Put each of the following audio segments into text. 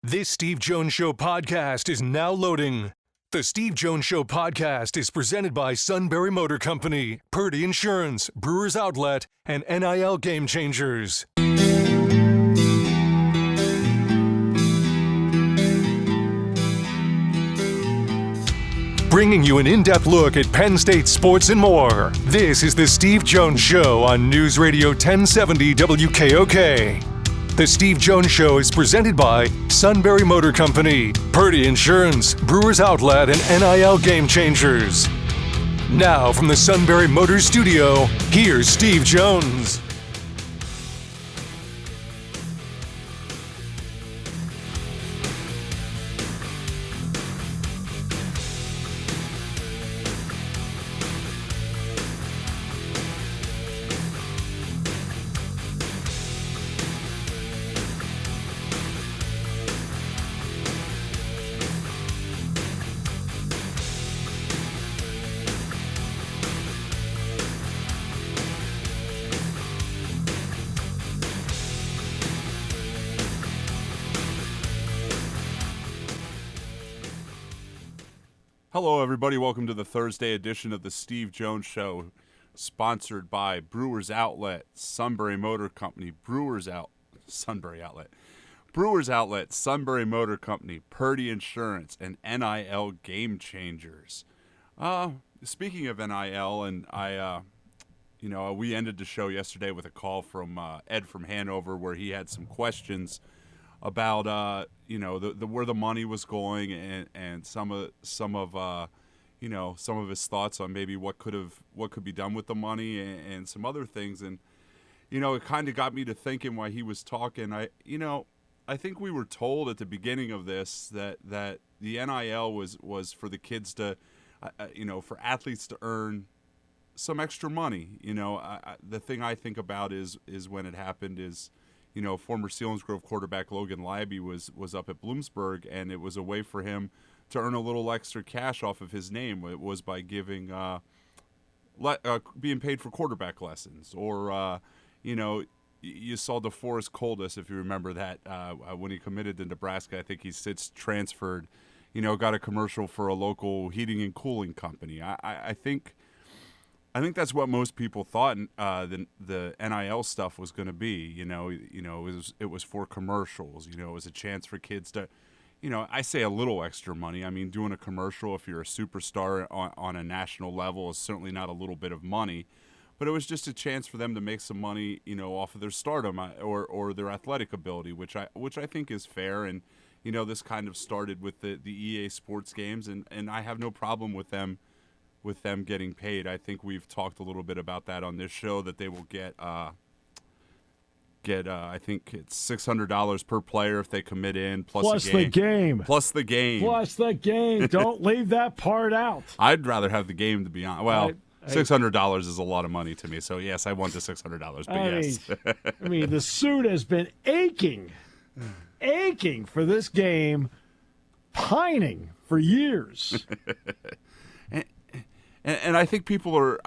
This Steve Jones Show podcast is now loading. The Steve Jones Show podcast is presented by Sunbury Motor Company, Purdy Insurance, Brewers Outlet, and NIL Game Changers. Bringing you an in-depth look at Penn State sports and more. This is the Steve Jones Show on News Radio 1070 WKOK. The Steve Jones Show is presented by Sunbury Motor Company, Purdy Insurance, Brewers Outlet, and NIL Game Changers. Now from the Sunbury Motors Studio, here's Steve Jones. Hello, everybody. Welcome to the Thursday edition of the Steve Jones Show, sponsored by Brewers Outlet, Sunbury Motor Company, Sunbury Outlet, Sunbury Motor Company, Purdy Insurance, and NIL Game Changers. Speaking of NIL, and we ended the show yesterday with a call from Ed from Hanover, where he had some questions about where the money was going and some of his thoughts on maybe what could be done with the money and some other things. And it kind of got me to thinking while he was talking. I think we were told at the beginning of this that the NIL was for the kids to for athletes to earn some extra money. The thing I think about is when it happened is, former Selinsgrove quarterback Logan Libby was up at Bloomsburg, and it was a way for him to earn a little extra cash off of his name. It was by giving, being paid for quarterback lessons, or you saw DeForest Coldus, if you remember that, when he committed to Nebraska. I think he's since transferred, got a commercial for a local heating and cooling company. I think that's what most people thought the NIL stuff was going to be. It was for commercials. It was a chance for kids to, I say a little extra money. I mean, doing a commercial if you're a superstar on a national level is certainly not a little bit of money, but it was just a chance for them to make some money, off of their stardom or their athletic ability, which I think is fair. And this kind of started with the EA Sports games, and I have no problem with them getting paid. I think we've talked a little bit about that on this show, that they will get I think it's $600 per player if they commit in, plus the game. Plus the game. Don't leave that part out. I'd rather have the game, to be honest. Well, $600 is a lot of money to me, so yes, I want the $600, but yes. I mean, the suit has been aching for this game, pining for years. And I think people are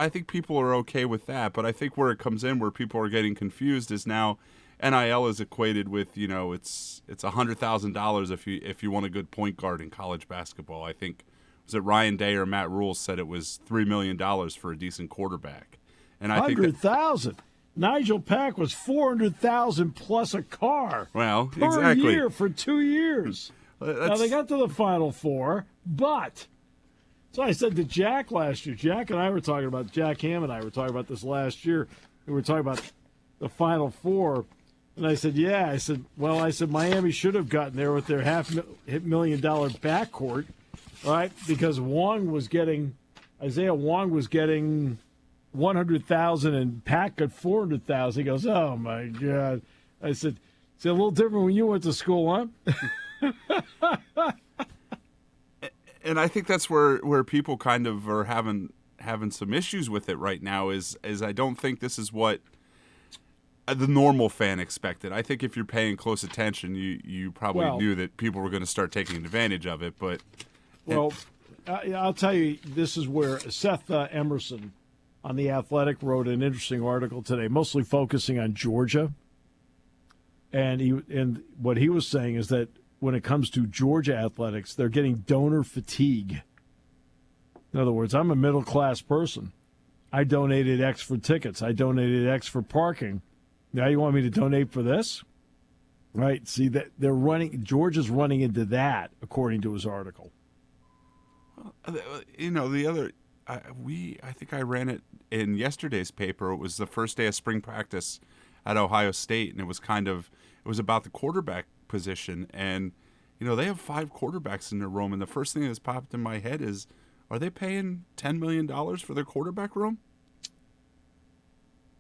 okay with that, but I think where it comes in, where people are getting confused, is now NIL is equated with it's $100,000 if you want a good point guard in college basketball. I think, was it Ryan Day or Matt Rule said it was $3 million for a decent quarterback, and I think $100,000. Nigel Pack was $400,000 plus a car. Well, per exactly. year for 2 years. Now they got to the Final Four, but. So I said to Jack last year, Jack and I were talking about, Jack Ham and I were talking about this last year. We were talking about the Final Four. And I said, Miami should have gotten there with their $500,000 backcourt, right? Because Isaiah Wong was getting $100,000 and Pat got $400,000. He goes, oh, my God. I said, it's a little different when you went to school, huh? And I think that's where people kind of are having some issues with it right now is I don't think this is what the normal fan expected. I think if you're paying close attention, you probably knew that people were going to start taking advantage of it. But I'll tell you, this is where Seth Emerson on The Athletic wrote an interesting article today, mostly focusing on Georgia. And what he was saying is that when it comes to Georgia athletics, they're getting donor fatigue. In other words, I'm a middle-class person. I donated X for tickets. I donated X for parking. Now you want me to donate for this? Right? See, that Georgia's running into that, according to his article. I think I ran it in yesterday's paper. It was the first day of spring practice at Ohio State, and it was about the quarterback position. And, they have 5 quarterbacks in their room, and the first thing that's popped in my head is, are they paying $10 million for their quarterback room?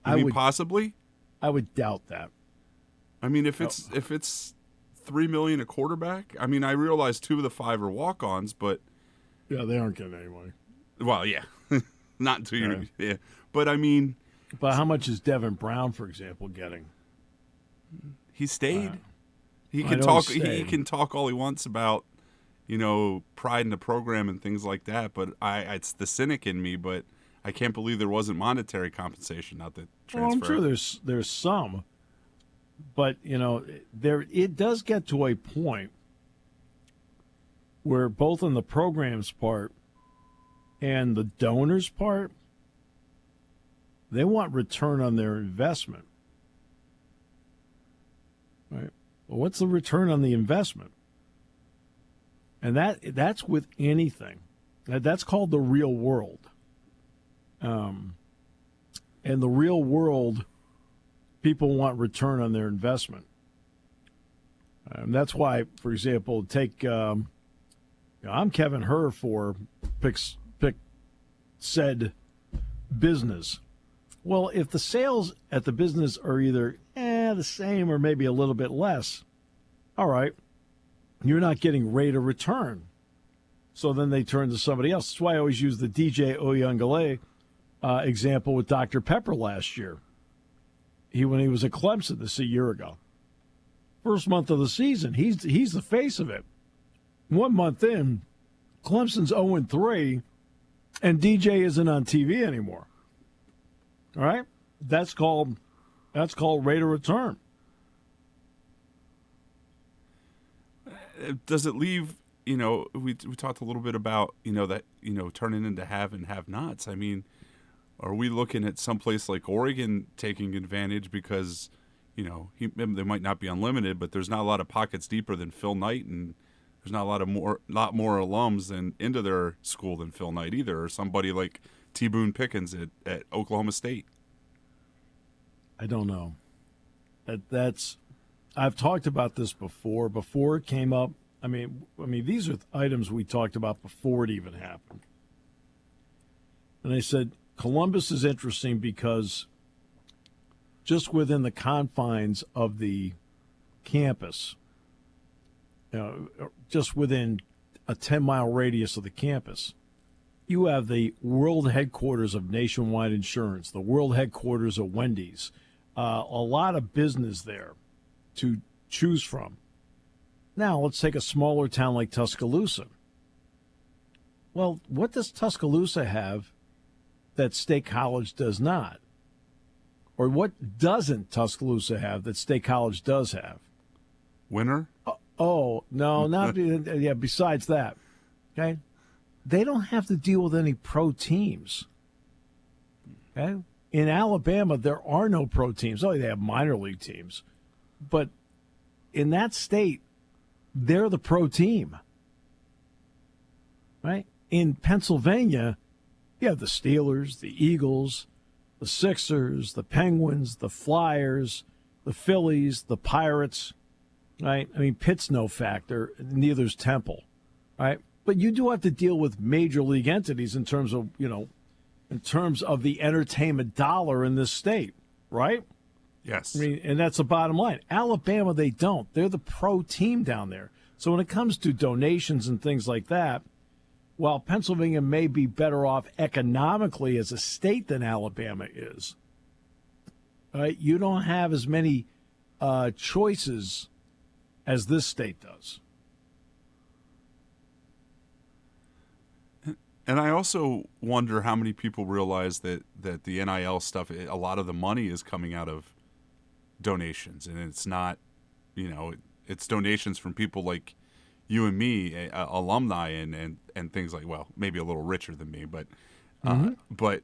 Possibly? I would doubt that. I mean, if it's $3 million a quarterback, I mean, I realize 2 of the 5 are walk-ons, but yeah, they aren't getting any money. Well, yeah, not until you. Yeah, but I mean, but how much is Devin Brown, for example, getting? He stayed. He can talk. He can talk all he wants about, pride in the program and things like that. But it's the cynic in me. But I can't believe there wasn't monetary compensation, not the transfer. Well, I'm sure there's some, but it does get to a point where both on the program's part and the donors' part, they want return on their investment. Right? Well, what's the return on the investment? And that's with anything. That's called the real world. And the real world, people want return on their investment. That's why, for example, take I'm Kevin Herr for pick said business. Well, if the sales at the business are either the same or maybe a little bit less, all right, you're not getting rate of return. So then they turn to somebody else. That's why I always use the DJ Oyungale example with Dr. Pepper last year. When he was at Clemson, this a year ago. First month of the season, he's the face of it. 1 month in, Clemson's 0-3, and DJ isn't on TV anymore. All right? That's called rate of return. Does it leave, we talked a little bit about, that, turning into have and have-nots. I mean, are we looking at someplace like Oregon taking advantage because, they might not be unlimited, but there's not a lot of pockets deeper than Phil Knight, and there's not a lot more alums into their school than Phil Knight either, or somebody like T. Boone Pickens at Oklahoma State. I don't know. I've talked about this before. Before it came up, I mean, these are items we talked about before it even happened. And I said Columbus is interesting because just within the confines of the campus, just within a 10-mile radius of the campus, you have the world headquarters of Nationwide Insurance, the world headquarters of Wendy's, a lot of business there to choose from. Now, let's take a smaller town like Tuscaloosa. Well, what does Tuscaloosa have that State College does not? Or what doesn't Tuscaloosa have that State College does have? Winner? Oh, no, not yeah, besides that. Okay? They don't have to deal with any pro teams. Okay? In Alabama, there are no pro teams. Oh, they have minor league teams. But in that state, they're the pro team. Right? In Pennsylvania, you have the Steelers, the Eagles, the Sixers, the Penguins, the Flyers, the Phillies, the Pirates. Right? I mean, Pitt's no factor. Neither's Temple. Right? But you do have to deal with major league entities in terms of, in terms of the entertainment dollar in this state, right? Yes. I mean, and that's the bottom line. Alabama, they don't. They're the pro team down there. So when it comes to donations and things like that, while Pennsylvania may be better off economically as a state than Alabama is, right, you don't have as many choices as this state does. And I also wonder how many people realize that the NIL stuff, a lot of the money is coming out of donations, and it's not, it's donations from people like you and me, alumni and things like, well, maybe a little richer than me, but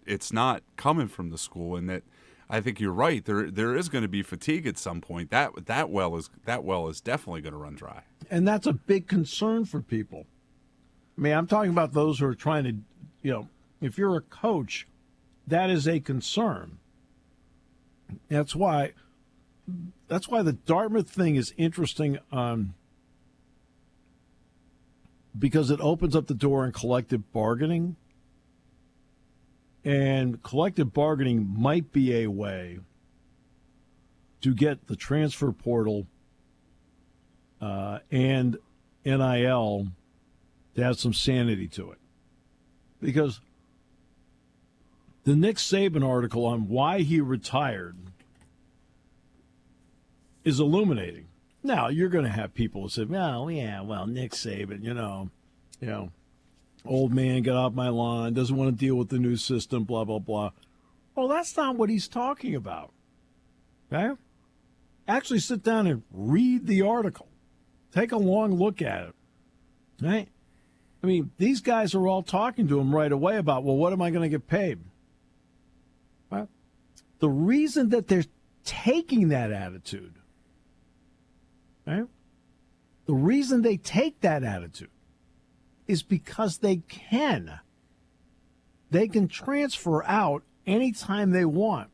it's not coming from the school. And that, I think you're right. There is going to be fatigue at some point. That well is definitely going to run dry. And that's a big concern for people. I mean, I'm talking about those who are trying to, if you're a coach, that is a concern. That's why the Dartmouth thing is interesting, because it opens up the door in collective bargaining. And collective bargaining might be a way to get the transfer portal and NIL to have some sanity to it. Because the Nick Saban article on why he retired is illuminating. Now, you're going to have people who say, Nick Saban, old man, get off my lawn, doesn't want to deal with the new system, blah, blah, blah. Well, that's not what he's talking about. Okay? Actually sit down and read the article. Take a long look at it. Right? I mean, these guys are all talking to him right away about, well, what am I going to get paid? Well, the reason that they're taking that attitude, right? The reason they take that attitude is because they can. They can transfer out anytime they want.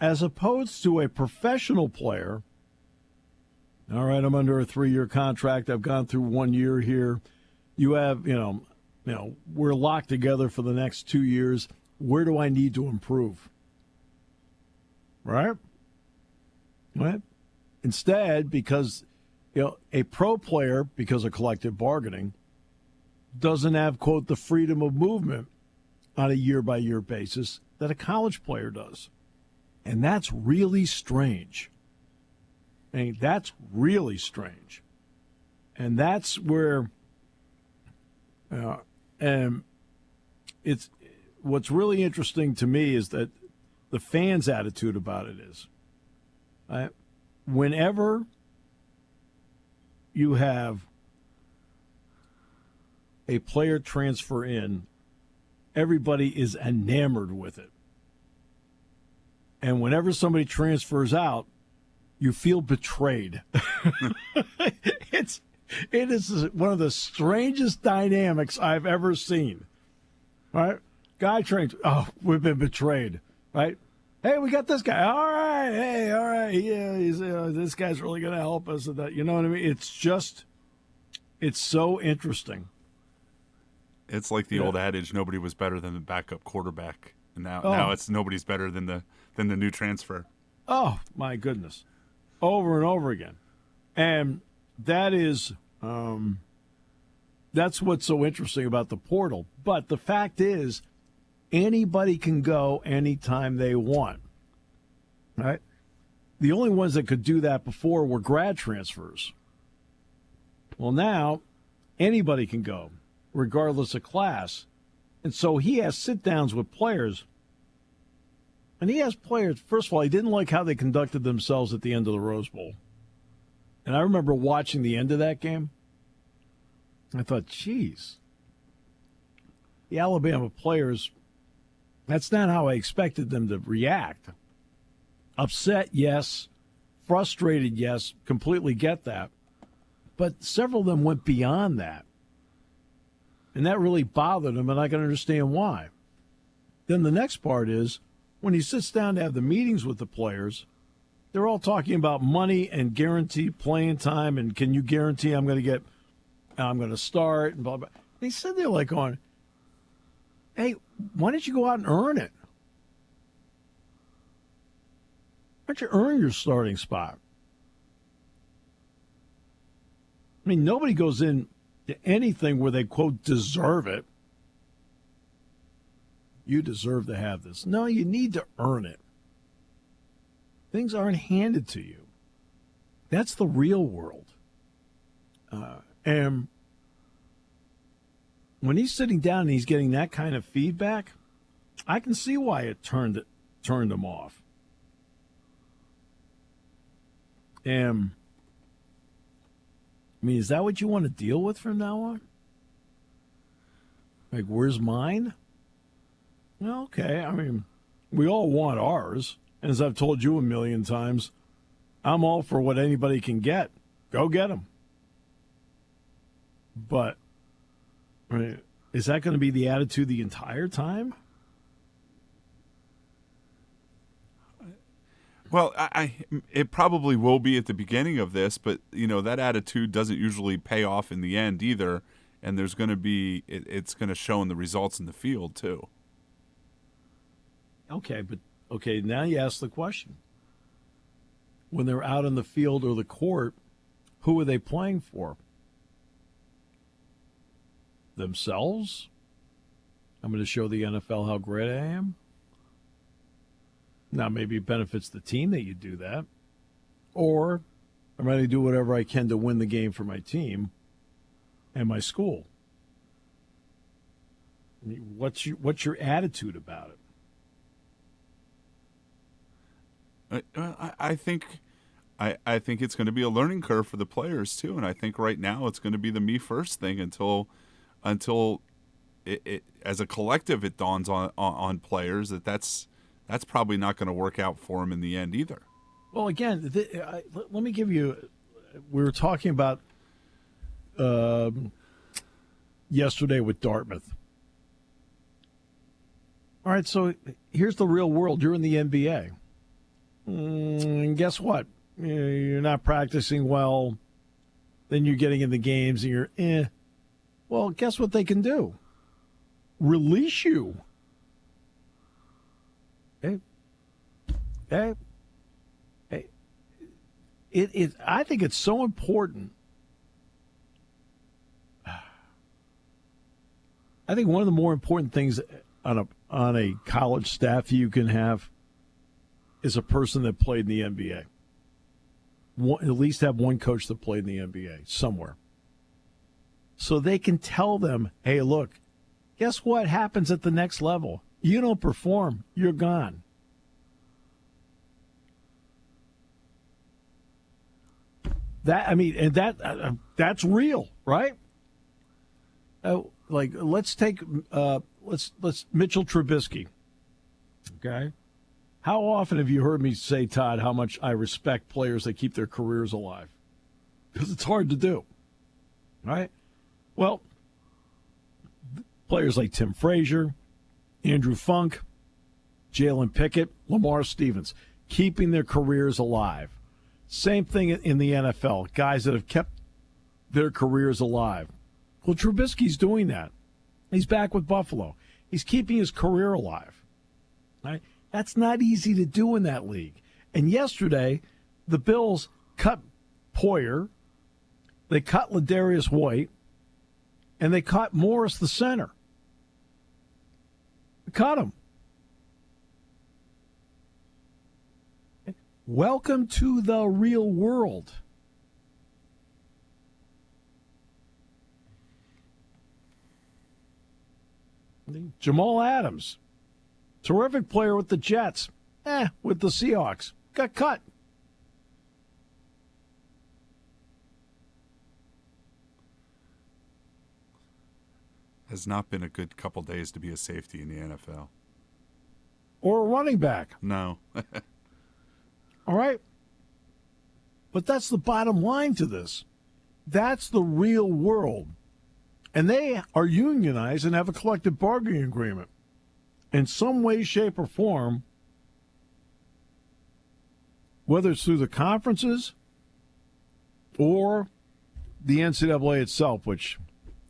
As opposed to a professional player, all right, I'm under a 3-year contract. I've gone through 1 year here. You have, we're locked together for the next 2 years. Where do I need to improve? Right? Right? Instead, because a pro player, because of collective bargaining, doesn't have, quote, the freedom of movement on a year-by-year basis that a college player does. And that's really strange. I mean, that's really strange. And that's where and it's what's really interesting to me is that the fans' attitude about it is, whenever you have a player transfer in, everybody is enamored with it. And whenever somebody transfers out, you feel betrayed. It is one of the strangest dynamics I've ever seen. Right? Guy trains, oh, we've been betrayed. Right? Hey, we got this guy. All right. Hey, all right. Yeah, this guy's really going to help us. And that, you know what I mean? It's so interesting. It's like the old adage, nobody was better than the backup quarterback. And now it's nobody's better than the new transfer. Oh, my goodness. Over and over again. And that is that's what's so interesting about the portal. But the fact is, anybody can go anytime they want. Right? The only ones that could do that before were grad transfers. Well, now anybody can go, regardless of class. And so he has sit-downs with players. And he has players, first of all, he didn't like how they conducted themselves at the end of the Rose Bowl. And I remember watching the end of that game. I thought, geez, the Alabama players, that's not how I expected them to react. Upset, yes. Frustrated, yes. Completely get that. But several of them went beyond that. And that really bothered him, and I can understand why. Then the next part is, when he sits down to have the meetings with the players, they're all talking about money and guaranteed playing time, and can you guarantee I'm going to start, and blah, blah. They said they're like going, hey, why don't you go out and earn it? Why don't you earn your starting spot? I mean, nobody goes in to anything where they, quote, deserve it. You deserve to have this. No, you need to earn it. Things aren't handed to you. That's the real world. And when he's sitting down and he's getting that kind of feedback, I can see why it turned him off. And I mean, is that what you want to deal with from now on? Like, where's mine? Well, okay. I mean, we all want ours. And as I've told you a million times, I'm all for what anybody can get. Go get them. But I mean, is that going to be the attitude the entire time? Well, it probably will be at the beginning of this, but that attitude doesn't usually pay off in the end either, and there's going to be it's going to show in the results in the field too. Okay, now you ask the question. When they're out in the field or the court, who are they playing for? Themselves? I'm going to show the NFL how great I am? Now, maybe it benefits the team that you do that. Or I'm going to do whatever I can to win the game for my team and my school. I mean, what's your attitude about it? I think it's going to be a learning curve for the players too, and I think right now it's going to be the me first thing until it as a collective it dawns on players that's probably not going to work out for them in the end either. Well, again, let me give you. We were talking about yesterday with Dartmouth. All right, so here's the real world. You're in the NBA. And guess what? You're not practicing well. Then you're getting in the games and you're Well, guess what they can do? Release you. Hey. I think it's so important. I think one of the more important things on a college staff you can have is a person that played in the NBA. At least have one coach that played in the NBA somewhere. So they can tell them, hey, look, guess what happens at the next level? You don't perform, you're gone. That's real, right? Let's take let's Mitchell Trubisky. Okay, how often have you heard me say, Todd, how much I respect players that keep their careers alive? Because it's hard to do, right? Well, players like Tim Frazier, Andrew Funk, Jalen Pickett, Lamar Stevens, keeping their careers alive. Same thing in the NFL, guys that have kept their careers alive. Well, Trubisky's doing that. He's back with Buffalo. He's keeping his career alive. Right? That's not easy to do in that league. And yesterday, the Bills cut Poyer, they cut Ladarius White, and they cut Morris, the center. Cut him. Welcome to the real world. Jamal Adams, terrific player with the Jets, with the Seahawks, got cut. Has not been a good couple days to be a safety in the NFL. Or a running back. No. All right? But that's the bottom line to this. That's the real world. And they are unionized and have a collective bargaining agreement. In some way, shape, or form, whether it's through the conferences or the NCAA itself, which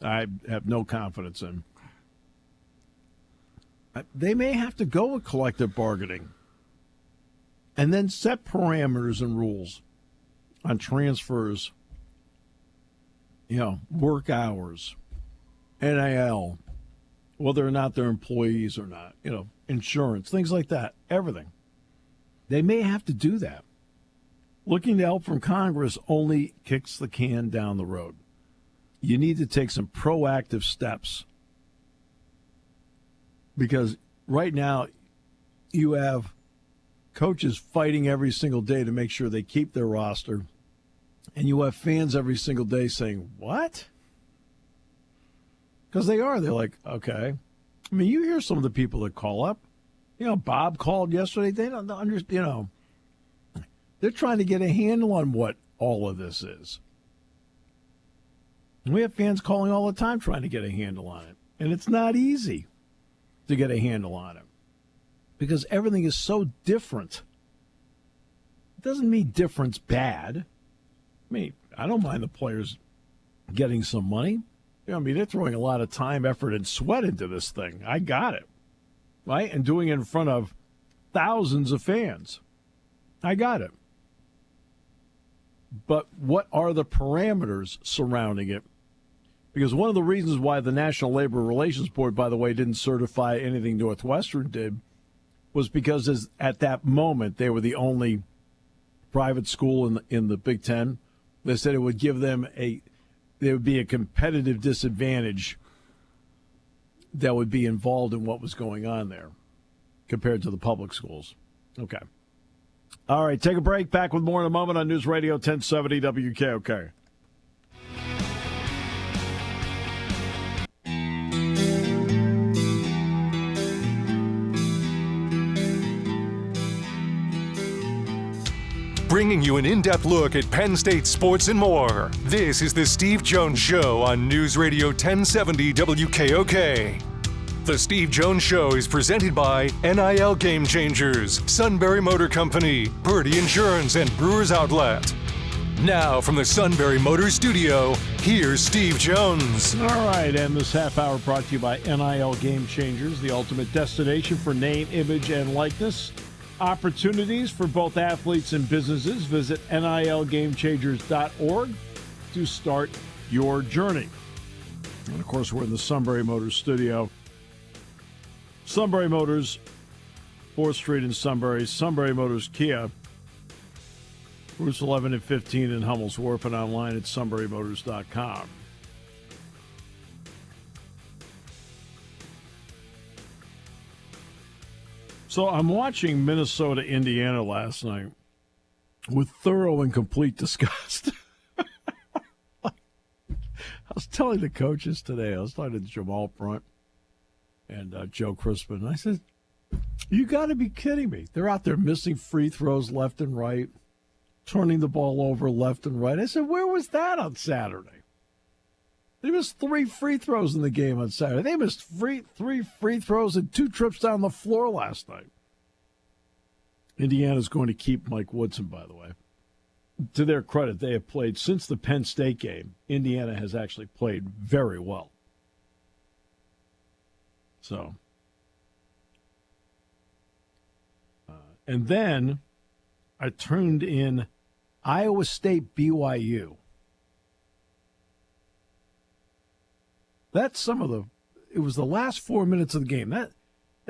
I have no confidence in, they may have to go with collective bargaining and then set parameters and rules on transfers, work hours, NIL, whether or not they're employees or not, insurance, things like that, everything. They may have to do that. Looking to help from Congress only kicks the can down the road. You need to take some proactive steps because right now you have coaches fighting every single day to make sure they keep their roster And you have fans every single day saying, what? Because they are. They're like, okay. I mean, you hear some of the people that call up. Bob called yesterday. They don't understand, they're trying to get a handle on what all of this is. And we have fans calling all the time trying to get a handle on it. And it's not easy to get a handle on it because everything is so different. It doesn't mean difference bad. I mean, I don't mind the players getting some money. They're throwing a lot of time, effort, and sweat into this thing. I got it. Right? And doing it in front of thousands of fans. I got it. But what are the parameters surrounding it? Because one of the reasons why the National Labor Relations Board, by the way, didn't certify anything Northwestern did was because at that moment they were the only private school in the Big Ten. They said it would give them there would be a competitive disadvantage that would be involved in what was going on there compared to the public schools. Okay. All right, take a break. Back with more in a moment on News Radio 1070 WKOK. Bringing you an in-depth look at Penn State sports and more. This is the Steve Jones Show on News Radio 1070 WKOK. The Steve Jones Show is presented by NIL Game Changers, Sunbury Motor Company, Purdy Insurance, and Brewers Outlet. Now from the Sunbury Motor Studio, here's Steve Jones. All right, and this half hour brought to you by NIL Game Changers, the ultimate destination for name, image, and likeness. Opportunities for both athletes and businesses. Visit nilgamechangers.org to start your journey. And, of course, we're in the Sunbury Motors studio. Sunbury Motors, 4th Street in Sunbury. Sunbury Motors Kia, routes 11 and 15 in Hummel's Wharf, and online at sunburymotors.com. So I'm watching Minnesota, Indiana last night with thorough and complete disgust. I was telling the coaches today, I was talking to Jamal Brunt and Joe Crispin, and I said, you got to be kidding me. They're out there missing free throws left and right, turning the ball over left and right. I said, where was that on Saturday? They missed 3 free throws in the game on Saturday. They missed 3 free throws and 2 trips down the floor last night. Indiana's going to keep Mike Woodson, by the way. To their credit, they have played since the Penn State game. Indiana has actually played very well. So, and then I turned in Iowa State BYU. That's it was the last 4 minutes of the game. That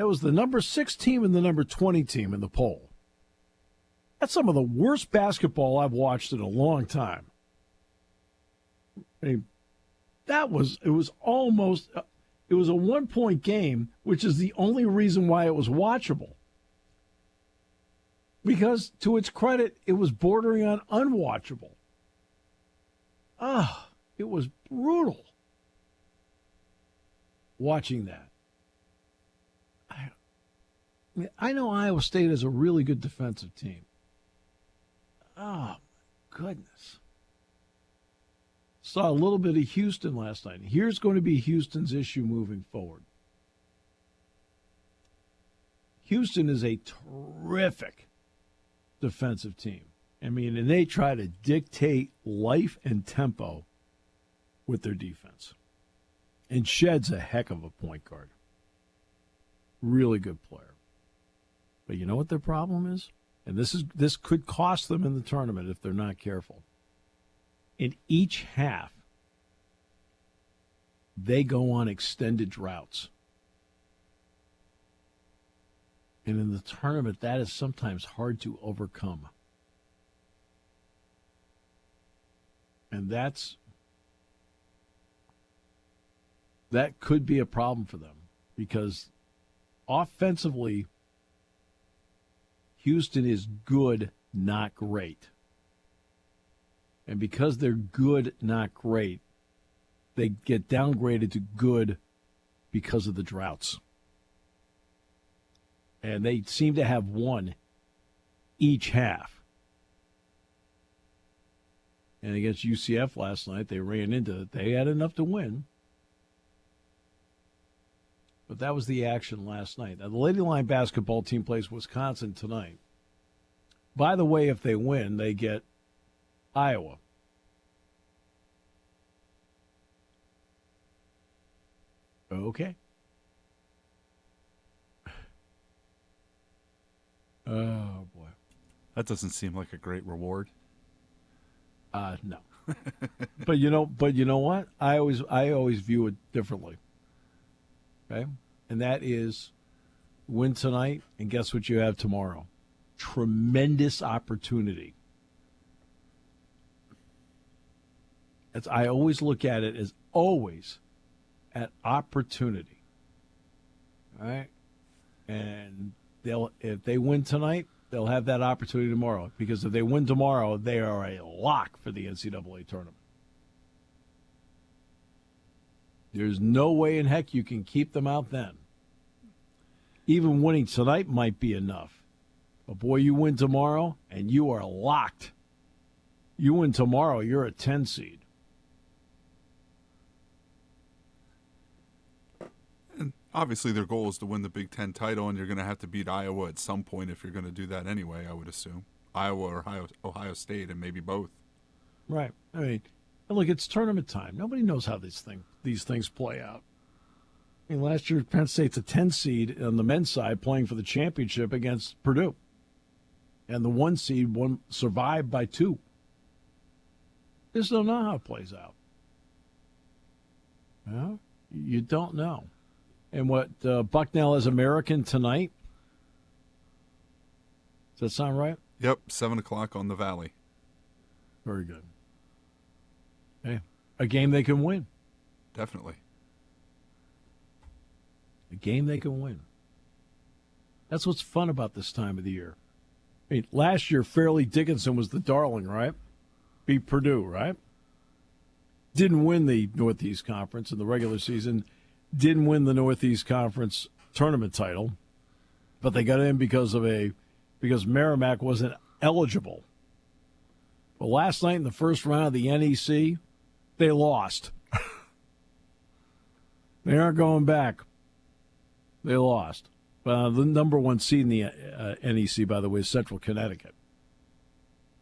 was the number 6 team and the number 20 team in the poll. That's some of the worst basketball I've watched in a long time. I mean, it was a 1-point game, which is the only reason why it was watchable. Because, to its credit, it was bordering on unwatchable. It was brutal watching that. I know Iowa State is a really good defensive team. Oh, my goodness. Saw a little bit of Houston last night. Here's going to be Houston's issue moving forward. Houston is a terrific defensive team. I mean, and they try to dictate life and tempo with their defense. And Shedd's a heck of a point guard. Really good player. But you know what their problem is? And this could cost them in the tournament if they're not careful. In each half, they go on extended droughts. And in the tournament, that is sometimes hard to overcome. And that could be a problem for them because offensively, Houston is good, not great. And because they're good, not great, they get downgraded to good because of the droughts. And they seem to have won each half. And against UCF last night, they ran into it. They had enough to win. But that was the action last night. Now, the Lady Lion basketball team plays Wisconsin tonight. By the way, if they win, they get Iowa. Okay. Oh, boy. That doesn't seem like a great reward. No. But you know what? I always view it differently. Okay? And that is win tonight, and guess what you have tomorrow? Tremendous opportunity. I always look at it as always at opportunity. All right? And if they win tonight, they'll have that opportunity tomorrow. Because if they win tomorrow, they are a lock for the NCAA tournament. There's no way in heck you can keep them out then. Even winning tonight might be enough. But, boy, you win tomorrow, and you are locked. You win tomorrow, you're a 10 seed. And obviously their goal is to win the Big Ten title, and you're going to have to beat Iowa at some point if you're going to do that anyway, I would assume. Iowa or Ohio State, and maybe both. Right. I mean, look, it's tournament time. Nobody knows how these things play out. I mean, last year, Penn State's a 10 seed on the men's side playing for the championship against Purdue. And the 1 seed survived by 2. Just don't know how it plays out. Well, you don't know. And what, Bucknell is American tonight? Does that sound right? Yep, 7 o'clock on the Valley. Very good. Hey, a game they can win. Definitely. A game they can win. That's what's fun about this time of the year. I mean, last year, Fairleigh Dickinson was the darling, right? Beat Purdue, right? Didn't win the Northeast Conference in the regular season. Didn't win the Northeast Conference tournament title. But they got in because Merrimack wasn't eligible. But last night in the first round of the NEC, they lost. They aren't going back. They lost. The number 1 seed in the NEC, by the way, is Central Connecticut.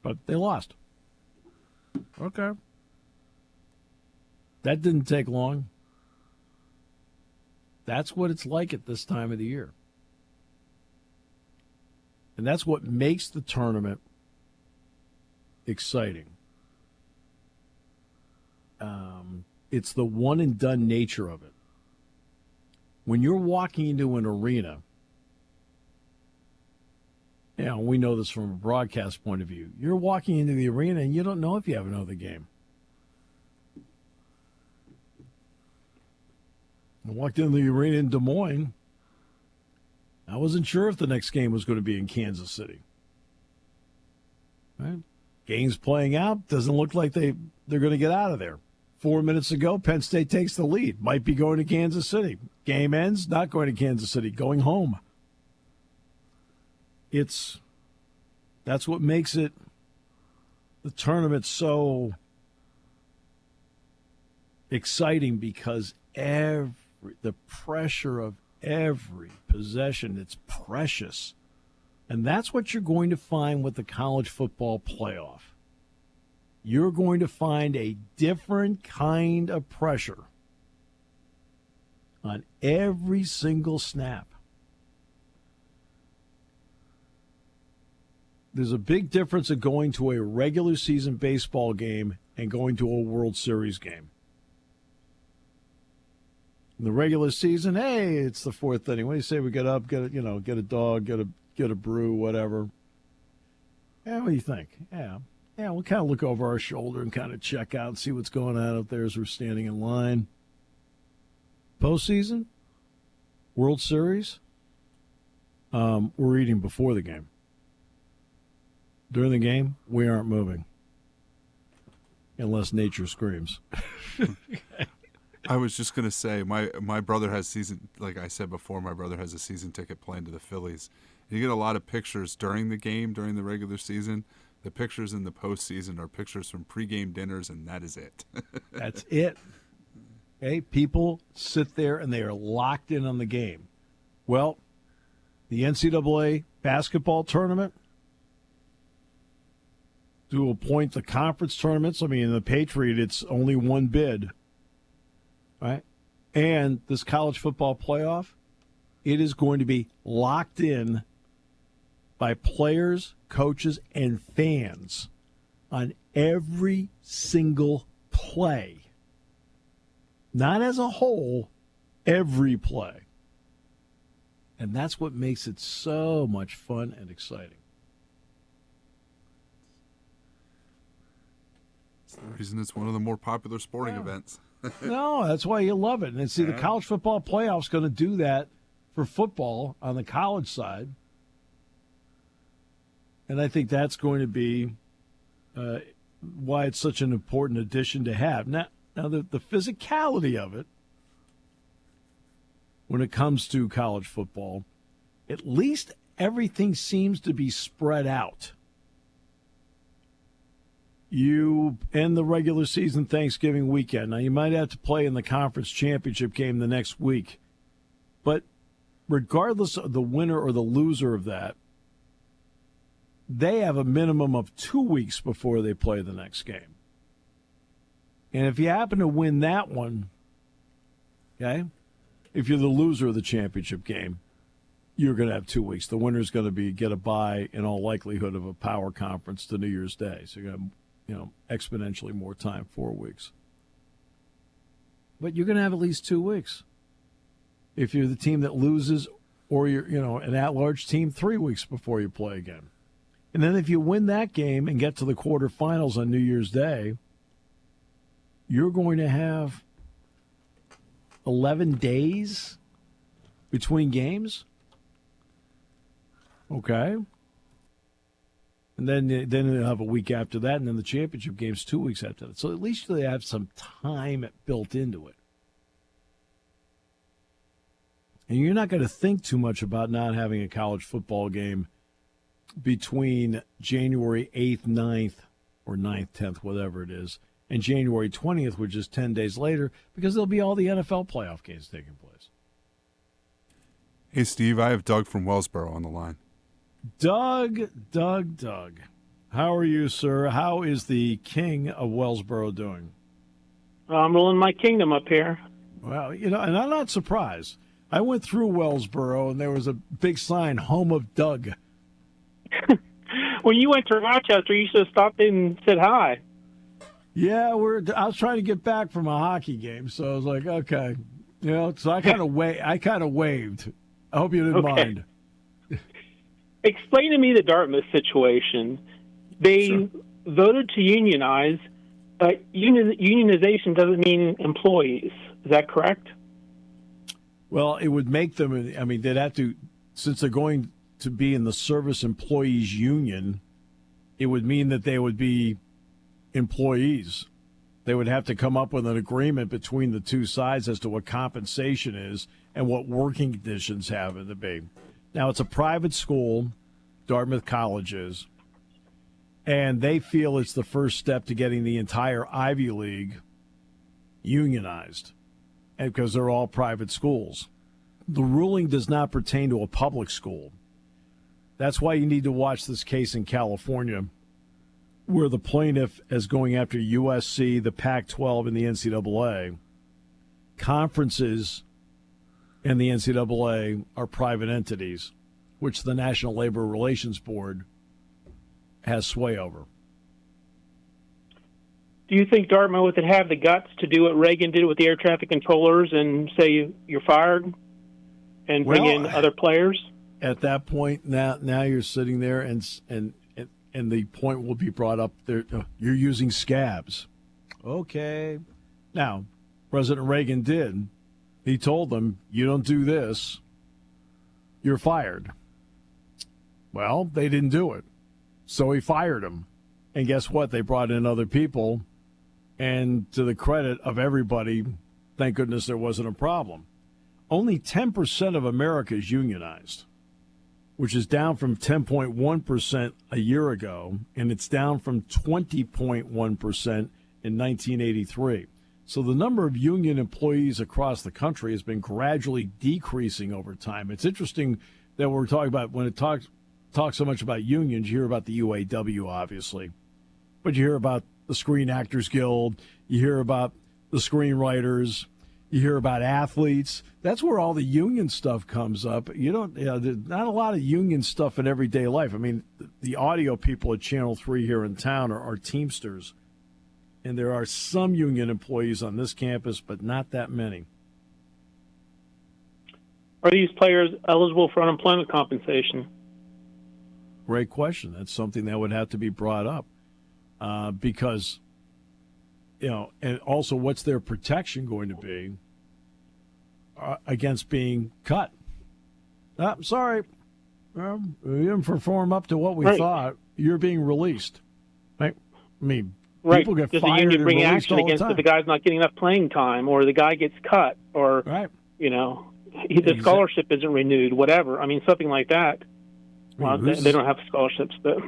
But they lost. Okay. That didn't take long. That's what it's like at this time of the year. And that's what makes the tournament exciting. It's the one-and-done nature of it. When you're walking into an arena, we know this from a broadcast point of view. You're walking into the arena and you don't know if you have another game. I walked into the arena in Des Moines. I wasn't sure if the next game was going to be in Kansas City. Right? Game's playing out. Doesn't look like they're going to get out of there. 4 minutes ago, Penn State takes the lead. Might be going to Kansas City. Game ends, not going to Kansas City, going home. That's what makes the tournament so exciting, because the pressure of every possession, it's precious. And that's what you're going to find with the college football playoff. You're going to find a different kind of pressure on every single snap. There's a big difference of going to a regular season baseball game and going to a World Series game. In the regular season, hey, it's the 4th inning. What do you say we get up, get a dog, get a brew, whatever? Yeah, what do you think? Yeah, we'll kind of look over our shoulder and kind of check out and see what's going on out there as we're standing in line. Postseason, World Series, we're eating before the game. During the game, we aren't moving. unless nature screams. I was just going to say, my brother has season, like I said before, my brother has a season ticket planned to the Phillies. You get a lot of pictures during the game, during the regular season. The pictures in the postseason are pictures from pregame dinners, and that is it. That's it. Okay, people sit there and they are locked in on the game. Well, the NCAA basketball tournament, to appoint the conference tournaments, I mean, in the Patriot, it's only one bid, right? And this college football playoff, it is going to be locked in by players, coaches, and fans on every single play. Not as a whole, every play. And that's what makes it so much fun and exciting. That's the reason it's one of the more popular sporting events. No, that's why you love it. And see, the college football playoff's going to do that for football on the college side. And I think that's going to be why it's such an important addition to have. Now the physicality of it, when it comes to college football, at least everything seems to be spread out. You end the regular season Thanksgiving weekend. Now, you might have to play in the conference championship game the next week. But regardless of the winner or the loser of that, they have a minimum of 2 weeks before they play the next game. And if you happen to win that one, okay, if you're the loser of the championship game, you're going to have 2 weeks. The winner's going to get a bye in all likelihood of a power conference to New Year's Day. So you're going to have, exponentially more time, 4 weeks. But you're going to have at least 2 weeks. If you're the team that loses, or you're, an at-large team, 3 weeks before you play again. And then if you win that game and get to the quarterfinals on New Year's Day, you're going to have 11 days between games. Okay. And then they'll have a week after that, and then the championship game's 2 weeks after that. So at least they have some time built into it. And you're not going to think too much about not having a college football game between January 8th, 9th, or 9th, 10th, whatever it is, and January 20th, which is 10 days later, because there'll be all the NFL playoff games taking place. Hey, Steve, I have Doug from Wellsboro on the line. Doug. How are you, sir? How is the king of Wellsboro doing? I'm ruling my kingdom up here. Well, and I'm not surprised. I went through Wellsboro, and there was a big sign, Home of Doug. When you went to Rochester, you should have stopped in and said hi. Yeah, I was trying to get back from a hockey game, so I was like, okay. So I kind of waved. I hope you didn't mind. Explain to me the Dartmouth situation. They voted to unionize. Unionization doesn't mean employees. Is that correct? Well, it would make them, they'd have to, since they're going to be in the Service Employees Union, it would mean that they would be employees. They would have to come up with an agreement between the two sides as to what compensation is and what working conditions have to be. Now, it's a private school, Dartmouth College is, and they feel it's the first step to getting the entire Ivy League unionized, and because they're all private schools. The ruling does not pertain to a public school. That's why you need to watch this case in California, where the plaintiff is going after USC, the Pac-12, and the NCAA. Conferences and the NCAA are private entities, which the National Labor Relations Board has sway over. Do you think Dartmouth would have the guts to do what Reagan did with the air traffic controllers and say you're fired and bring in other players? At that point, now you're sitting there and the point will be brought up there. You're using scabs. Okay. Now, President Reagan did. He told them, you don't do this, you're fired. Well, they didn't do it. So he fired him. And guess what? They brought in other people And to the credit of everybody, thank goodness there wasn't a problem. Only 10% of America is unionized, which is down from 10.1% a year ago, and it's down from 20.1% in 1983. So the number of union employees across the country has been gradually decreasing over time. It's interesting that we're talking about, when it talks so much about unions, you hear about the UAW, obviously, but you hear about the Screen Actors Guild, you hear about the screenwriters, you hear about athletes. That's where all the union stuff comes up. There's not a lot of union stuff in everyday life. I mean, the audio people at Channel 3 here in town are Teamsters, and there are some union employees on this campus, but not that many. Are these players eligible for unemployment compensation? Great question. That's something that would have to be brought up because, and also what's their protection going to be against being cut? I'm sorry. You didn't perform up to what we thought. You're being released. Right? I mean, people get Does fired the union and bring released action all the against time. if the guy's not getting enough playing time, or the guy gets cut, or the scholarship isn't renewed, whatever. I mean, something like that. Well, they don't have scholarships, but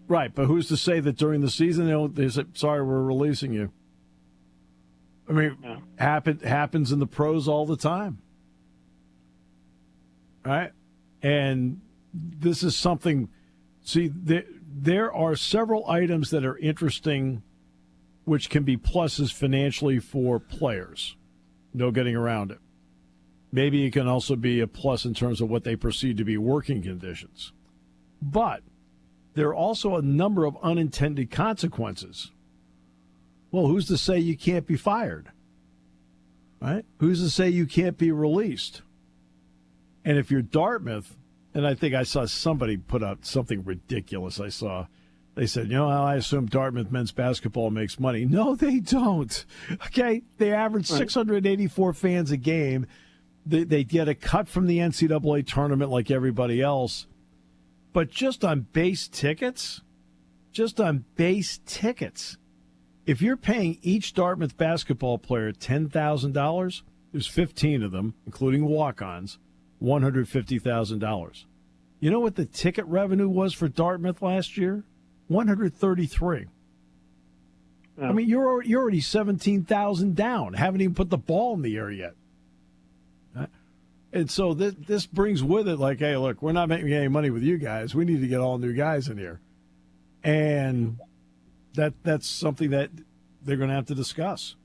right. But who's to say that during the season they say, "Sorry, we're releasing you"? I mean, happens in the pros all the time, right? And this is something. See, there are several items that are interesting, which can be pluses financially for players. No getting around it. Maybe it can also be a plus in terms of what they perceive to be working conditions. But there are also a number of unintended consequences. Well, who's to say you can't be fired? Right? Who's to say you can't be released? And if you're Dartmouth, and I think I saw somebody put out something ridiculous they said, I assume Dartmouth men's basketball makes money. No, they don't. Okay? They average 684 fans a game. They get a cut from the NCAA tournament like everybody else. But just on base tickets, if you're paying each Dartmouth basketball player $10,000, there's 15 of them, including walk-ons, $150,000. You know what the ticket revenue was for Dartmouth last year? $133,000. I mean, you're already 17,000 down. Haven't even put the ball in the air yet. And so this brings with it, like, hey, look, we're not making any money with you guys. We need to get all new guys in here. And that's something that they're going to have to discuss.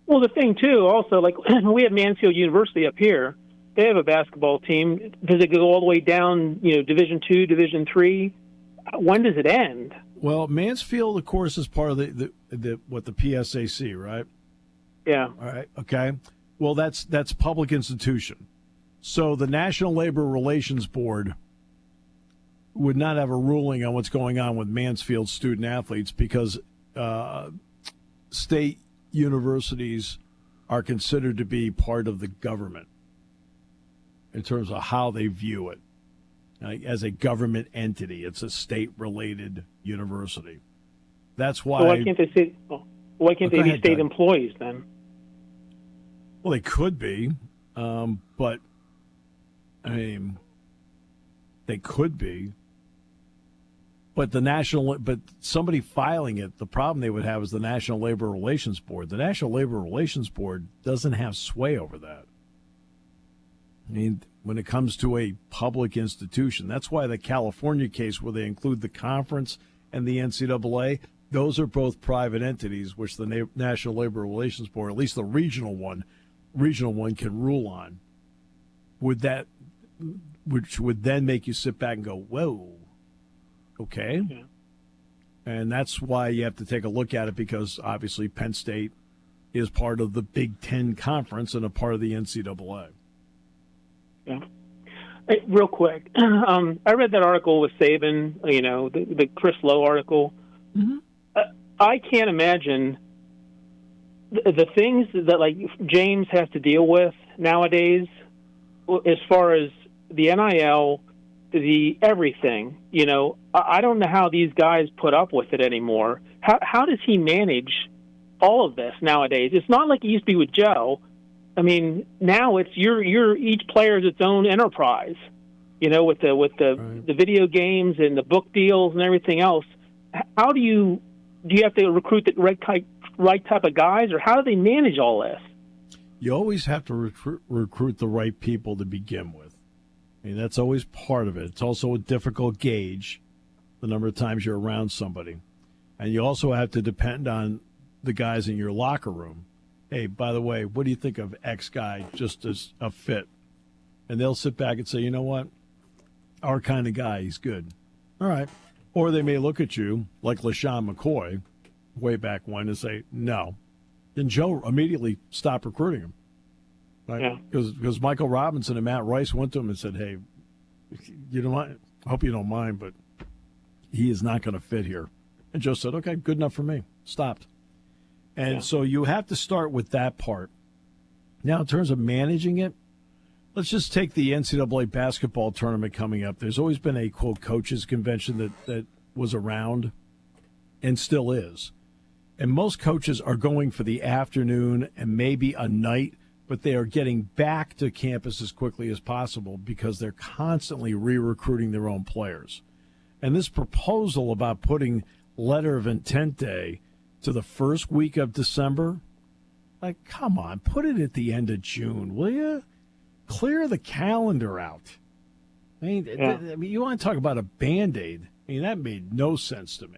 Well, the thing, too, also, like, we have Mansfield University up here. They have a basketball team. Does it go all the way down, Division II, Division III? When does it end? Well, Mansfield, of course, is part of the PSAC, right? Yeah. All right. Okay. Well, that's public institution. So the National Labor Relations Board would not have a ruling on what's going on with Mansfield student athletes because state universities are considered to be part of the government in terms of how they view it. As a government entity, it's a state-related university. That's why. So why can't they be state employees then? Well, they could be, but I mean, they could be. But somebody filing it, the problem they would have is the National Labor Relations Board. The National Labor Relations Board doesn't have sway over that. I mean, when it comes to a public institution, that's why the California case where they include the conference and the NCAA, those are both private entities, which the National Labor Relations Board, at least the regional one can rule on. Which would then make you sit back and go, whoa, okay. Yeah. And that's why you have to take a look at it because obviously Penn State is part of the Big Ten Conference and a part of the NCAA. Yeah. Hey, real quick, I read that article with Saban, the Chris Lowe article. Mm-hmm. I can't imagine the things that like James has to deal with nowadays, as far as the NIL, the everything. I don't know how these guys put up with it anymore. How does he manage all of this nowadays. It's not like it used to be with Joe. I mean, now it's you're each player is its own enterprise. You know, with the video games and the book deals and everything else. How do you have to recruit the right type of guys, or how do they manage all this? You always have to recruit the right people to begin with. I mean, that's always part of it. It's also a difficult gauge, the number of times you're around somebody. And you also have to depend on the guys in your locker room. Hey, by the way, what do you think of X guy just as a fit? And they'll sit back and say, you know what? Our kind of guy, he's good. All right. Or they may look at you like LaShawn McCoy way back when and say, no. Then Joe immediately stopped recruiting him. Right? Because Michael Robinson and Matt Rice went to him and said, hey, you know what? I hope you don't mind, but he is not going to fit here. And Joe said, okay, good enough for me. Stopped. And so you have to start with that part. Now, in terms of managing it, let's just take the NCAA basketball tournament coming up. There's always been a, quote, coaches convention that was around and still is. And most coaches are going for the afternoon and maybe a night, but they are getting back to campus as quickly as possible because they're constantly re-recruiting their own players. And this proposal about putting letter of intent day to the first week of December, like, come on, put it at the end of June, will you? Clear the calendar out. I mean, you want to talk about a Band-Aid. I mean, that made no sense to me.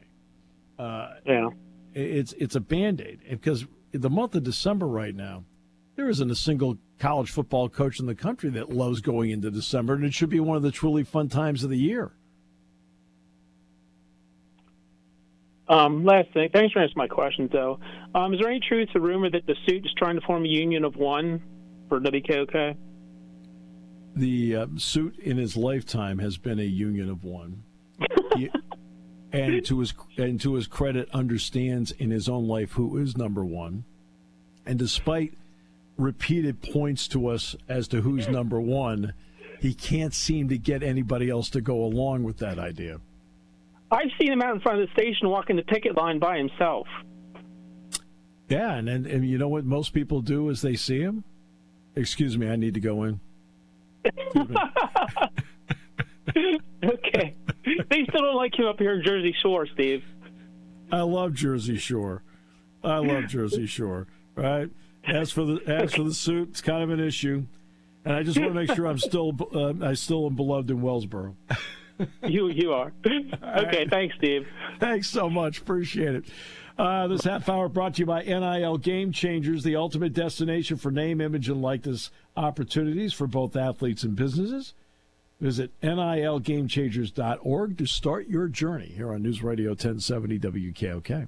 It's a Band-Aid. Because the month of December right now, there isn't a single college football coach in the country that loves going into December, and it should be one of the truly fun times of the year. Last thing, thanks for answering my question, though. Is there any truth to the rumor that the suit is trying to form a union of one for WKOK? The suit in his lifetime has been a union of one. And to his credit, understands in his own life who is number one. And despite repeated points to us as to who's number one, he can't seem to get anybody else to go along with that idea. I've seen him out in front of the station walking the picket line by himself. Yeah, and you know what most people do as they see him? Excuse me, I need to go in. Okay. They still don't like him up here in Jersey Shore, Steve. I love Jersey Shore. Right? As for the suit, it's kind of an issue, and I just want to make sure I still am beloved in Wellsboro. You are. Okay, right. Thanks, Steve. Thanks so much. Appreciate it. This half hour brought to you by NIL Game Changers, the ultimate destination for name, image, and likeness opportunities for both athletes and businesses. Visit nilgamechangers.org to start your journey here on News Radio 1070 WKOK.